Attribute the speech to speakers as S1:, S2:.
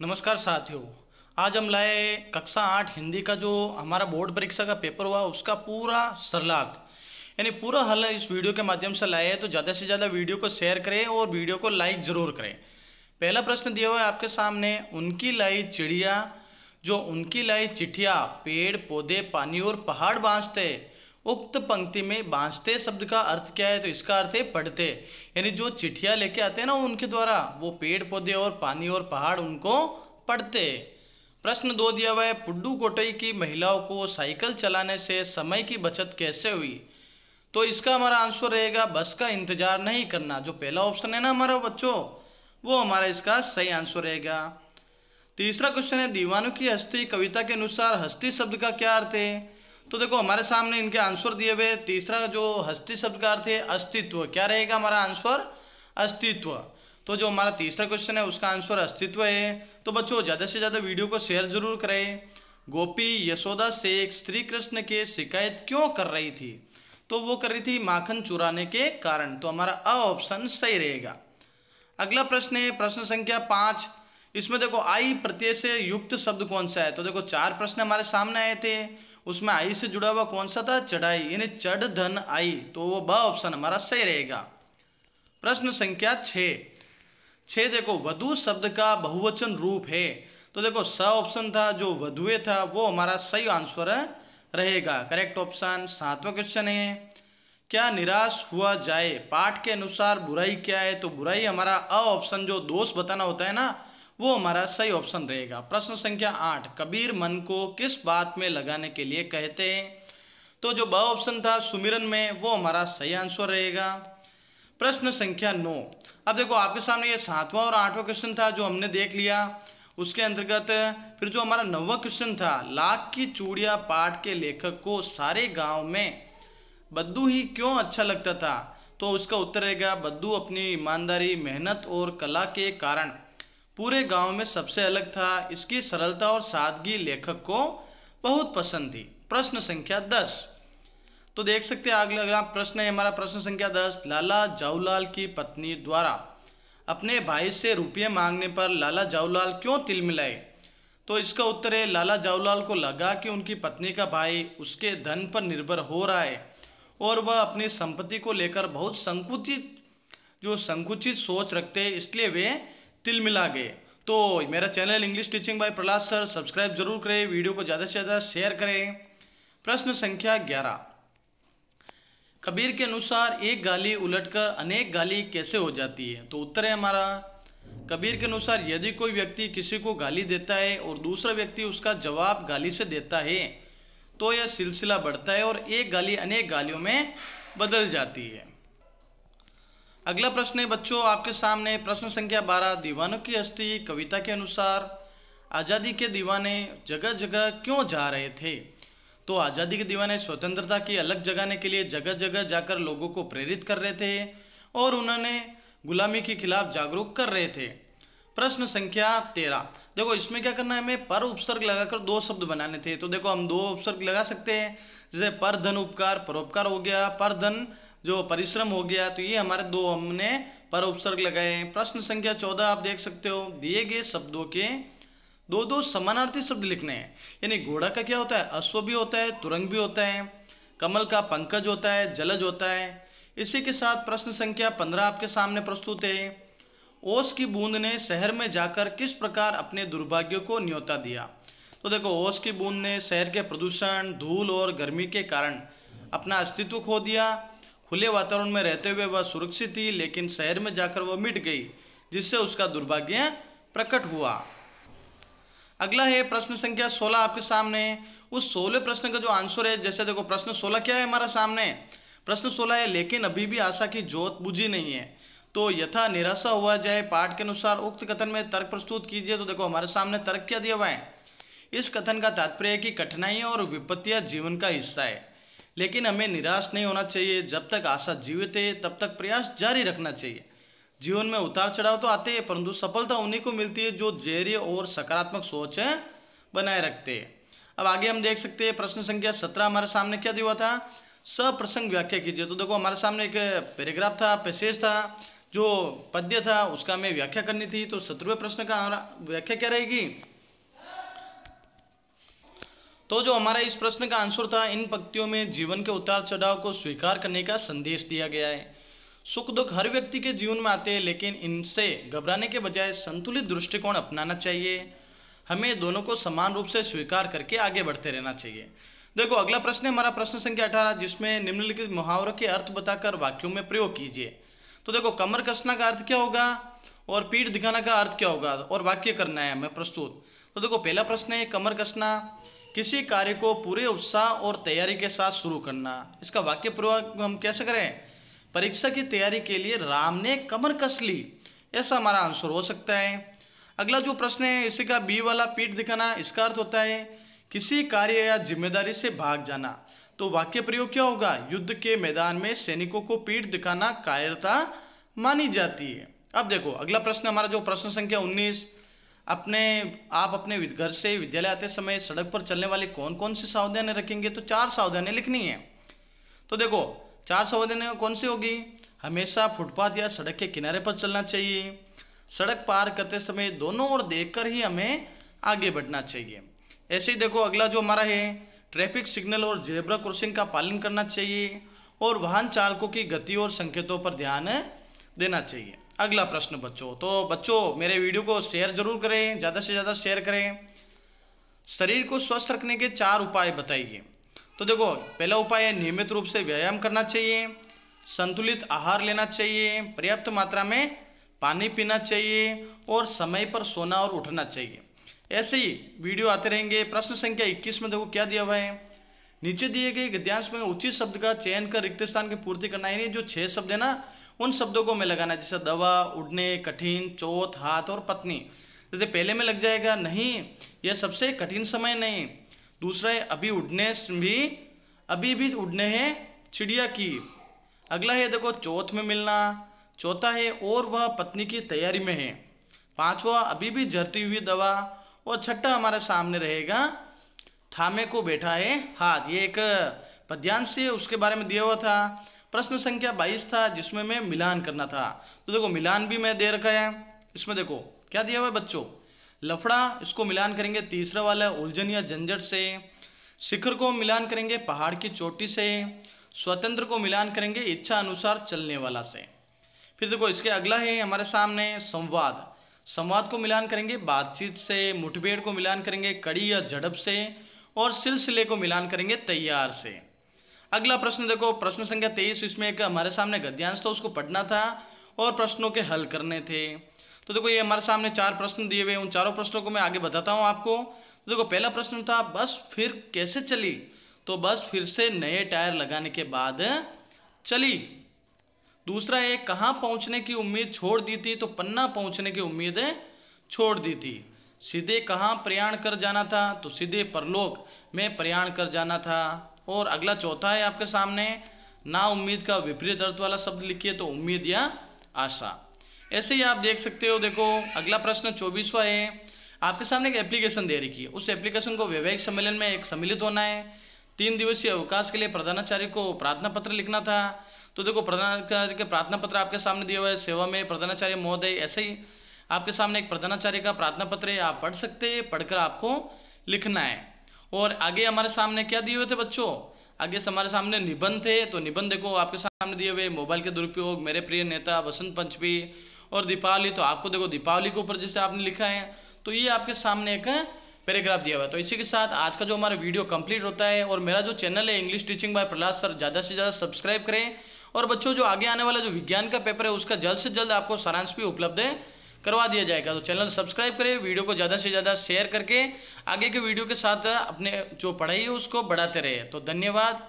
S1: नमस्कार साथियों। आज हम लाए कक्षा 8 हिंदी का जो हमारा बोर्ड परीक्षा का पेपर हुआ उसका पूरा सरलार्थ यानी पूरा हल इस वीडियो के माध्यम से लाए हैं। तो ज़्यादा से ज़्यादा वीडियो को शेयर करें और वीडियो को लाइक ज़रूर करें। पहला प्रश्न दिया हुआ है आपके सामने, उनकी लाई चिड़िया जो उनकी लाई चिट्ठिया पेड़ पौधे पानी और पहाड़ बांसते। उक्त पंक्ति में बांसते शब्द का अर्थ क्या है? तो इसका अर्थ है पढ़ते, यानी जो चिट्ठियाँ लेके आते हैं ना उनके द्वारा वो पेड़ पौधे और पानी और पहाड़ उनको पढ़ते। प्रश्न 2 दिया हुआ है, पुड्डू कोटई की महिलाओं को साइकिल चलाने से समय की बचत कैसे हुई? तो इसका हमारा आंसर रहेगा बस का इंतजार नहीं करना। जो पहला ऑप्शन है ना हमारा बच्चों, वो हमारा इसका सही आंसर रहेगा। तीसरा क्वेश्चन है, दीवानों की हस्ती कविता के अनुसार हस्ती शब्द का क्या अर्थ है? तो देखो हमारे सामने इनके आंसर दिए हुए। तीसरा जो हस्ती शब्द का अर्थ है अस्तित्व। क्या रहेगा हमारा आंसर? अस्तित्व। तो जो हमारा तीसरा क्वेश्चन है उसका आंसर अस्तित्व है। तो बच्चों ज़्यादा से ज़्यादा वीडियो को शेयर जरूर करें। गोपी यशोदा से श्री कृष्ण के शिकायत क्यों कर रही थी? तो वो कर रही थी माखन चुराने के कारण। तो हमारा अ ऑप्शन सही रहेगा। अगला प्रश्न है प्रश्न संख्या 5। इसमें देखो आई प्रत्यय से युक्त शब्द कौन सा है? तो देखो 4 प्रश्न हमारे सामने आए थे, उसमें आई से जुड़ा हुआ कौन सा था? चढ़ाई, यानी चढ़ धन आई। तो वो ब ऑप्शन हमारा सही रहेगा। प्रश्न संख्या 6 देखो वधु शब्द का बहुवचन रूप है। तो देखो स ऑप्शन था, जो वधुए था वो हमारा सही आंसर रहेगा, करेक्ट ऑप्शन। 7वां क्वेश्चन है, क्या निराश हुआ जाए पाठ के अनुसार बुराई क्या है? तो बुराई हमारा अ ऑप्शन, जो दोष बताना होता है ना, वो हमारा सही ऑप्शन रहेगा। प्रश्न संख्या 8, कबीर मन को किस बात में लगाने के लिए कहते हैं? तो जो ब ऑप्शन था सुमिरन में, वो हमारा सही आंसर रहेगा। प्रश्न संख्या 9, अब देखो आपके सामने ये 7वां और 8वां क्वेश्चन था जो हमने देख लिया। उसके अंतर्गत फिर जो हमारा 9वां क्वेश्चन था, लाख की चूड़ियाँ पाठ के लेखक को सारे गाँव में बद्दू ही क्यों अच्छा लगता था? तो उसका उत्तर रहेगा बद्दू अपनी ईमानदारी मेहनत और कला के कारण पूरे गांव में सबसे अलग था। इसकी सरलता और सादगी लेखक को बहुत पसंद थी। प्रश्न संख्या 10, तो देख सकते हैं अगला प्रश्न है हमारा प्रश्न संख्या 10, लाला जाऊलाल की पत्नी द्वारा अपने भाई से रुपये मांगने पर लाला जाऊलाल क्यों तिलमिलाए? तो इसका उत्तर है लाला जाऊलाल को लगा कि उनकी पत्नी का भाई उसके धन पर निर्भर हो रहा है और वह अपनी संपत्ति को लेकर बहुत संकुचित सोच रखते हैं, इसलिए वे तिलमिला गए। तो मेरा channel English teaching bye Prahlad sir subscribe जरूर करें, वीडियो को ज़्यादा से ज़्यादा शेयर करें। प्रश्न संख्या 11, कबीर के अनुसार एक गाली उलटकर अनेक गाली कैसे हो जाती है? तो उत्तर है हमारा, कबीर के अनुसार यदि कोई व्यक्ति किसी को गाली देता है और दूसरा व्यक्ति उसका जवाब गाली से देता है तो यह सिलसिला बढ़ता है और एक गाली अनेक गालियों में बदल जाती है। अगला प्रश्न है बच्चों आपके सामने प्रश्न संख्या 12, दीवानों की हस्ती कविता के अनुसार आज़ादी के दीवाने जगह जगह क्यों जा रहे थे? तो आज़ादी के दीवाने स्वतंत्रता की अलग जगाने के लिए जगह जगह जाकर लोगों को प्रेरित कर रहे थे और उन्होंने गुलामी के खिलाफ जागरूक कर रहे थे। प्रश्न संख्या 13, देखो इसमें क्या करना है, हमें पर उपसर्ग लगाकर 2 शब्द बनाने थे। तो देखो हम 2 उपसर्ग लगा सकते हैं, जैसे पर धन उपकार परोपकार हो गया, पर धन जो परिश्रम हो गया। तो ये हमारे 2 हमने पर उपसर्ग लगाए। प्रश्न संख्या 14 आप देख सकते हो, दिए गए शब्दों के 2 समानार्थी शब्द लिखने हैं। यानी घोड़ा का क्या होता है? अश्व भी होता है, तुरंग भी होता है, कमल का पंकज होता है, जलज होता है। इसी के साथ प्रश्न संख्या 15 आपके सामने प्रस्तुत है, ओस की बूंद ने शहर में जाकर किस प्रकार अपने दुर्भाग्य को न्योता दिया? तो देखो ओस की बूंद ने शहर के प्रदूषण धूल और गर्मी के कारण अपना अस्तित्व खो दिया। खुले वातावरण में रहते हुए वह सुरक्षित थी, लेकिन शहर में जाकर वह मिट गई, जिससे उसका दुर्भाग्य प्रकट हुआ। अगला है प्रश्न संख्या 16 आपके सामने। उस 16 प्रश्न का जो आंसर है, जैसे देखो प्रश्न 16 क्या है हमारा सामने? प्रश्न 16 है, लेकिन अभी भी आशा की ज्योत बुझी नहीं है। तो यथा निराशा हुआ जाए पाठ के अनुसार उक्त कथन में तर्क प्रस्तुत कीजिए। तो देखो हमारे सामने तर्क क्या दिया हुआ है, इस कथन का तात्पर्य है कि कठिनाइयाँ और विपत्तियाँ जीवन का हिस्सा है, लेकिन हमें निराश नहीं होना चाहिए। जब तक आशा जीवित है तब तक प्रयास जारी रखना चाहिए। जीवन में उतार चढ़ाव तो आते हैं, परंतु सफलता उन्हीं को मिलती है जो धैर्य और सकारात्मक सोच बनाए रखते हैं। अब आगे हम देख सकते हैं प्रश्न संख्या 17 हमारे सामने क्या दिया हुआ था, सप्रसंग व्याख्या कीजिए। तो देखो हमारे सामने एक पैराग्राफ था, पैसेज था जो पद्य था उसका हमें व्याख्या करनी थी। तो 17वें प्रश्न का व्याख्या क्या रहेगी? तो जो हमारा इस प्रश्न का आंसर था, इन पंक्तियों में जीवन के उतार चढ़ाव को स्वीकार करने का संदेश दिया गया है। सुख दुख हर व्यक्ति के जीवन में आते हैं, लेकिन इनसे घबराने के बजाय संतुलित दृष्टिकोण अपनाना चाहिए। हमें दोनों को समान रूप से स्वीकार करके आगे बढ़ते रहना चाहिए। देखो अगला प्रश्न है हमारा प्रश्न संख्या 18, जिसमें निम्नलिखित मुहावरों के अर्थ बताकर वाक्यों में प्रयोग कीजिए। तो देखो कमर कसना का अर्थ क्या होगा और पीठ दिखाना का अर्थ क्या होगा और वाक्य करना है हमें प्रस्तुत। तो देखो पहला प्रश्न है कमर कसना, किसी कार्य को पूरे उत्साह और तैयारी के साथ शुरू करना। इसका वाक्य प्रयोग हम कैसे करें? परीक्षा की तैयारी के लिए राम ने कमर कस ली, ऐसा हमारा आंसर हो सकता है। अगला जो प्रश्न है इसी का बी वाला पीठ दिखाना, इसका अर्थ होता है किसी कार्य या जिम्मेदारी से भाग जाना। तो वाक्य प्रयोग क्या होगा? युद्ध के मैदान में सैनिकों को पीठ दिखाना कायरता मानी जाती है। अब देखो अगला प्रश्न हमारा जो प्रश्न संख्या 19, आप अपने घर से विद्यालय आते समय सड़क पर चलने वाली कौन कौन सी सावधानियां रखेंगे? तो 4 सावधानियां लिखनी है। तो देखो 4 सावधानियां कौन सी होगी? हमेशा फुटपाथ या सड़क के किनारे पर चलना चाहिए। सड़क पार करते समय दोनों ओर देखकर ही हमें आगे बढ़ना चाहिए। ऐसे ही देखो अगला जो हमारा है ट्रैफिक सिग्नल और जेब्रा क्रॉसिंग का पालन करना चाहिए और वाहन चालकों की गति और संकेतों पर ध्यान देना चाहिए। अगला प्रश्न बच्चों, तो बच्चों मेरे वीडियो को शेयर जरूर करें, ज़्यादा से ज़्यादा शेयर करें। शरीर को स्वस्थ रखने के 4 उपाय बताइए। तो देखो पहला उपाय है नियमित रूप से व्यायाम करना चाहिए, संतुलित आहार लेना चाहिए, पर्याप्त मात्रा में पानी पीना चाहिए और समय पर सोना और उठना चाहिए। ऐसे ही वीडियो आते रहेंगे। प्रश्न संख्या 21 में देखो क्या दिया हुआ है, नीचे दिए गए गद्यांश में उचित शब्द का चयन कर रिक्त स्थान की पूर्ति करना। यानी जो 6 शब्द है ना उन शब्दों को में लगाना, जैसे दवा, उड़ने, कठिन, चौथ, हाथ और पत्नी। जैसे पहले में लग जाएगा नहीं, यह सबसे कठिन समय नहीं। दूसरा है अभी भी उड़ने हैं चिड़िया की। अगला है देखो चौथ में मिलना। चौथा है और वह पत्नी की तैयारी में है। 5वां अभी भी झरती हुई दवा। और छठा हमारे सामने रहेगा थामे को बैठा है हाथ। ये एक पद्यांश है, उसके बारे में दिया हुआ था। प्रश्न संख्या 22 था जिसमें मैं मिलान करना था। तो देखो मिलान भी मैं दे रखा है। इसमें देखो क्या दिया हुआ है बच्चों, लफड़ा, इसको मिलान करेंगे तीसरा वाला उलझन या झंझट से। शिखर को मिलान करेंगे पहाड़ की चोटी से। स्वतंत्र को मिलान करेंगे इच्छा अनुसार चलने वाला से। फिर देखो इसके अगला है हमारे सामने संवाद। संवाद को मिलान करेंगे बातचीत से। मुठभेड़ को मिलान करेंगे कड़ी या झड़प से। और सिलसिले को मिलान करेंगे तैयार से। अगला प्रश्न देखो प्रश्न संख्या 23, इसमें एक हमारे सामने गद्यांश था, उसको पढ़ना था और प्रश्नों के हल करने थे। तो देखो ये हमारे सामने 4 प्रश्न दिए हुए, उन चारों प्रश्नों को मैं आगे बताता हूँ आपको। तो देखो पहला प्रश्न था बस फिर कैसे चली? तो बस फिर से नए टायर लगाने के बाद चली। दूसरा है कहाँ पहुँचने की उम्मीद छोड़ दी थी? तो पन्ना पहुँचने की उम्मीद छोड़ दी थी। सीधे कहाँ प्रयाण कर जाना था? तो सीधे परलोक में प्रयाण कर जाना था। और अगला चौथा है आपके सामने ना उम्मीद का विपरीत अर्थ वाला शब्द लिखिए, तो उम्मीद या आशा। ऐसे ही आप देख सकते हो। देखो अगला प्रश्न 24वां है, आपके सामने एक एप्लीकेशन दे रखी है, उस एप्लीकेशन को वैवाहिक सम्मेलन में एक सम्मिलित होना है। 3 दिवसीय अवकाश के लिए प्रधानाचार्य को प्रार्थना पत्र लिखना था। तो देखो प्रधानाचार्य के प्रार्थना पत्र आपके सामने दिया हुआ है, सेवा में प्रधानाचार्य महोदय। ऐसे ही आपके सामने एक प्रधानाचार्य का प्रार्थना पत्र है, आप पढ़ सकते हैं, पढ़कर आपको लिखना है। और आगे हमारे सामने क्या दिए हुए थे बच्चों? आगे से हमारे सामने निबंध थे। तो निबंध देखो आपके सामने दिए हुए मोबाइल के दुरुपयोग, मेरे प्रिय नेता, बसंत पंचमी और दीपावली। तो आपको देखो दीपावली के ऊपर जैसे आपने लिखा है, तो ये आपके सामने एक पैराग्राफ दिया हुआ है। तो इसी के साथ आज का जो हमारा वीडियो कंप्लीट होता है। और मेरा जो चैनल है English teaching bye Prahlad sir, ज़्यादा से ज़्यादा सब्सक्राइब करें। और बच्चों जो आगे आने वाला जो विज्ञान का पेपर है उसका जल्द से जल्द आपको सारांश भी उपलब्ध करवा दिया जाएगा। तो चैनल सब्सक्राइब करें, वीडियो को ज़्यादा से ज़्यादा शेयर करके आगे के वीडियो के साथ अपने जो पढ़ाई है उसको बढ़ाते रहे। तो धन्यवाद।